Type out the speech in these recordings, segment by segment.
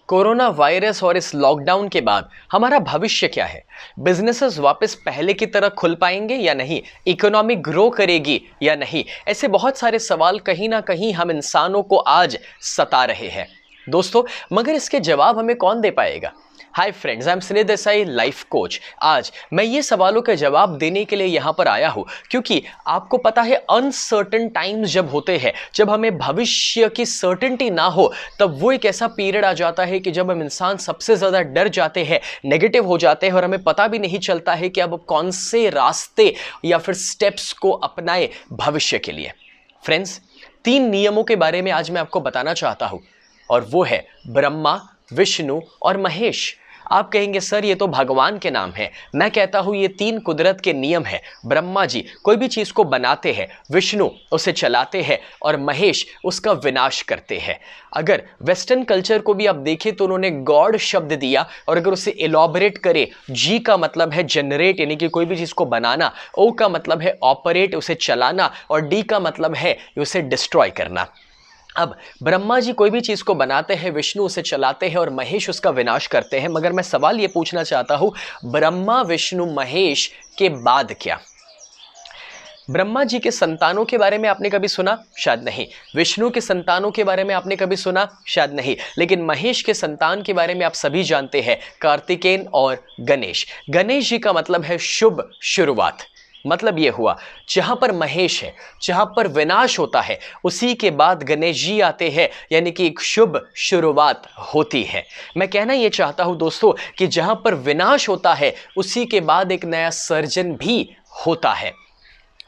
Corona virus और इस lockdown के बाद हमारा भविष्य क्या है? बिजनेसेस वापस पहले की तरह खुल पाएंगे या नहीं? इकोनॉमी ग्रो करेगी या नहीं? ऐसे बहुत सारे सवाल कहीं ना कहीं हम इंसानों को आज सता रहे हैं दोस्तों, मगर इसके जवाब हमें कौन दे पाएगा? हाय फ्रेंड्स, आई एम स्नेह देसाई, लाइफ कोच। आज मैं ये सवालों के जवाब देने के लिए यहाँ पर आया हूँ क्योंकि आपको पता है अनसर्टेन टाइम्स जब होते हैं, जब हमें भविष्य की सर्टेनिटी ना हो, तब वो एक ऐसा पीरियड आ जाता है कि जब हम इंसान सबसे ज़्यादा डर जाते हैं, नेगेटिव हो जाते हैं और हमें पता भी नहीं चलता है कि अब कौन से रास्ते या फिर स्टेप्स को अपनाए भविष्य के लिए। फ्रेंड्स, 3 नियमों के बारे में आज मैं आपको बताना चाहता हूँ और वो है ब्रह्मा, विष्णु और महेश। आप कहेंगे सर ये तो भगवान के नाम है। मैं कहता हूं ये 3 कुदरत के नियम है। ब्रह्मा जी कोई भी चीज को बनाते हैं, विष्णु उसे चलाते हैं और महेश उसका विनाश करते हैं। अगर वेस्टर्न कल्चर को भी आप देखें तो उन्होंने गॉड शब्द दिया और अगर उसे एलॉबरेट करें, जी का मतलब है जनरेट यानी कि कोई भी चीज को बनाना, ओ का मतलब है ऑपरेट उसे चलाना और डी का मतलब है उसे डिस्ट्रॉय करना। अब ब्रह्मा जी कोई भी चीज को बनाते हैं, विष्णु उसे चलाते हैं और महेश उसका विनाश करते हैं। मगर मैं सवाल ये पूछना चाहता हूं, ब्रह्मा विष्णु महेश के बाद क्या? ब्रह्मा जी के संतानों के बारे में आपने कभी सुना? शायद नहीं। विष्णु के संतानों के बारे में आपने कभी सुना? शायद नहीं। लेकिन महेश के संतान के बारे में आप सभी जानते हैं, कार्तिकेय और गणेश। गणेश जी का मतलब है शुभ शुरुआत। मतलब ये हुआ जहां पर महेश है, जहां पर विनाश होता है, उसी के बाद गणेश जी आते हैं, यानी कि एक शुभ शुरुआत होती है। मैं कहना ये चाहता हूं दोस्तों कि जहां पर विनाश होता है उसी के बाद एक नया सर्जन भी होता है।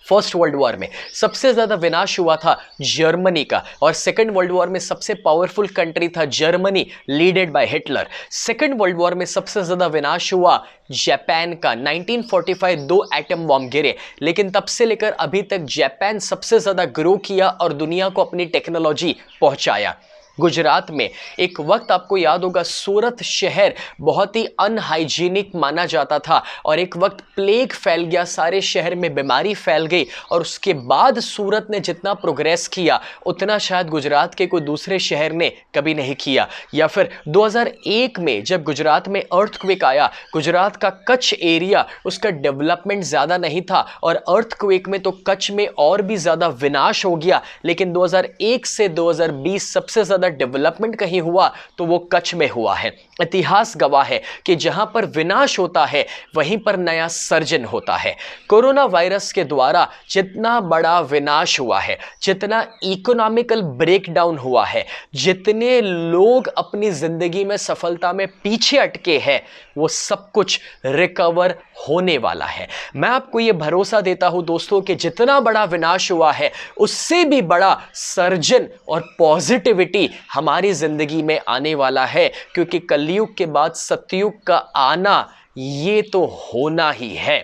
फर्स्ट वर्ल्ड वॉर में सबसे ज्यादा विनाश हुआ था जर्मनी का और सेकंड वर्ल्ड वॉर में सबसे पावरफुल कंट्री था Germany, leaded by Hitler. Second world war में सबसे ज्यादा विनाश हुआ जापान का। 1945 2 एटम बॉम्ब गिरे, लेकिन तब से लेकर अभी तक जापान सबसे ज्यादा ग्रो किया और दुनिया को अपनी टेक्नोलॉजी पहुंचाया। गुजरात में एक वक्त आपको याद होगा सूरत शहर बहुत ही अनहाइजीनिक माना जाता था और एक वक्त प्लेग फैल गया, सारे शहर में बीमारी फैल गई और उसके बाद सूरत ने जितना प्रोग्रेस किया उतना शायद गुजरात के कोई दूसरे शहर ने कभी नहीं किया। या फिर 2001 में जब गुजरात में अर्थक्वेक आया, गुजरात का कच्छ एरिया, उसका डेवलपमेंट ज़्यादा नहीं था और अर्थक्वेक में तो कच्छ में और भी ज़्यादा विनाश हो गया। लेकिन 2001 से 2020 सबसे ज़्यादा डेवलपमेंट कहीं हुआ तो वो कच्छ में हुआ है। इतिहास गवाह है कि जहां पर विनाश होता है वहीं पर नया सर्जन होता है। कोरोना वायरस के द्वारा जितना बड़ा विनाश हुआ है, जितना इकोनॉमिकल ब्रेकडाउन हुआ है, जितने लोग अपनी जिंदगी में सफलता में पीछे अटके हैं, वो सब कुछ रिकवर होने वाला है। मैं आपको ये भरोसा देता हूं दोस्तों कि जितना बड़ा विनाश हुआ है उससे भी बड़ा सर्जन और पॉजिटिविटी हमारी जिंदगी में आने वाला है, क्योंकि कलयुग के बाद सतयुग का आना ये तो होना ही है।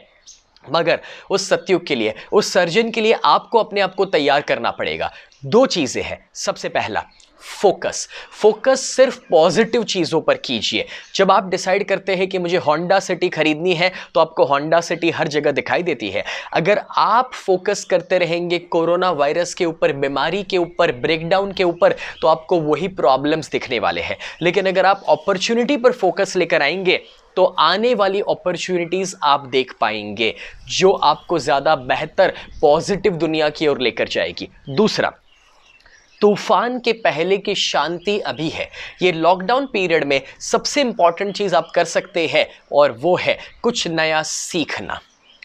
मगर उस सतयुग के लिए, उस सर्जन के लिए आपको अपने आप को तैयार करना पड़ेगा। 2 चीजें हैं। सबसे पहला फोकस सिर्फ पॉजिटिव चीज़ों पर कीजिए। जब आप डिसाइड करते हैं कि मुझे होंडा सिटी खरीदनी है तो आपको होंडा सिटी हर जगह दिखाई देती है। अगर आप फोकस करते रहेंगे कोरोना वायरस के ऊपर, बीमारी के ऊपर, ब्रेकडाउन के ऊपर, तो आपको वही प्रॉब्लम्स दिखने वाले हैं। लेकिन अगर आप अपॉर्चुनिटी पर फोकस लेकर आएंगे तो आने वाली अपॉर्चुनिटीज आप देख पाएंगे जो आपको ज़्यादा बेहतर पॉजिटिव दुनिया की ओर लेकर जाएगी। दूसरा, तूफान के पहले की शांति अभी है। ये लॉकडाउन पीरियड में सबसे इंपॉर्टेंट चीज़ आप कर सकते हैं और वो है कुछ नया सीखना।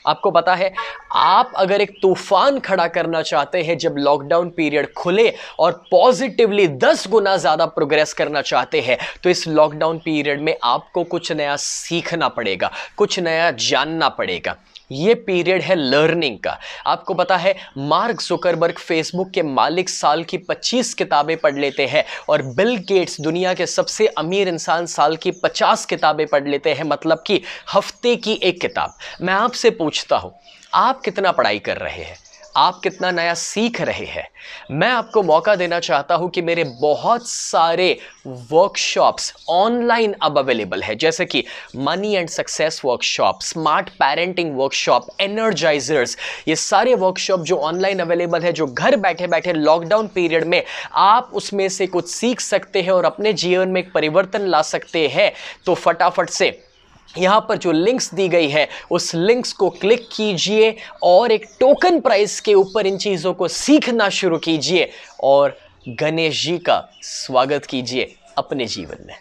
आपको पता है, आप अगर एक तूफान खड़ा करना चाहते हैं जब लॉकडाउन पीरियड खुले और पॉजिटिवली 10 गुना ज़्यादा प्रोग्रेस करना चाहते हैं, तो इस लॉकडाउन पीरियड में आपको कुछ नया सीखना पड़ेगा, कुछ नया जानना पड़ेगा। ये पीरियड है लर्निंग का। आपको पता है मार्क जुकरबर्ग फेसबुक के मालिक साल की 25 किताबें पढ़ लेते हैं और बिल गेट्स दुनिया के सबसे अमीर इंसान साल की 50 किताबें पढ़ लेते हैं, मतलब कि हफ्ते की एक किताब। मैं आपसे पूछता हूं, आप कितना पढ़ाई कर रहे हैं? आप कितना नया सीख रहे हैं। मैं आपको मौका देना चाहता हूं कि मेरे बहुत सारे वर्कशॉप्स ऑनलाइन अब अवेलेबल है, जैसे कि money and success workshop, smart parenting workshop, energisers. ये सारे वर्कशॉप जो ऑनलाइन अवेलेबल है, जो घर बैठे बैठे लॉकडाउन पीरियड में आप उसमें से कुछ सीख सकते हैं और अपने जीवन में एक परिवर्तन ला सकते हैं। तो फटाफट से यहाँ पर जो लिंक्स दी गई है उस लिंक्स को क्लिक कीजिए और एक टोकन प्राइस के ऊपर इन चीज़ों को सीखना शुरू कीजिए और गणेश जी का स्वागत कीजिए अपने जीवन में।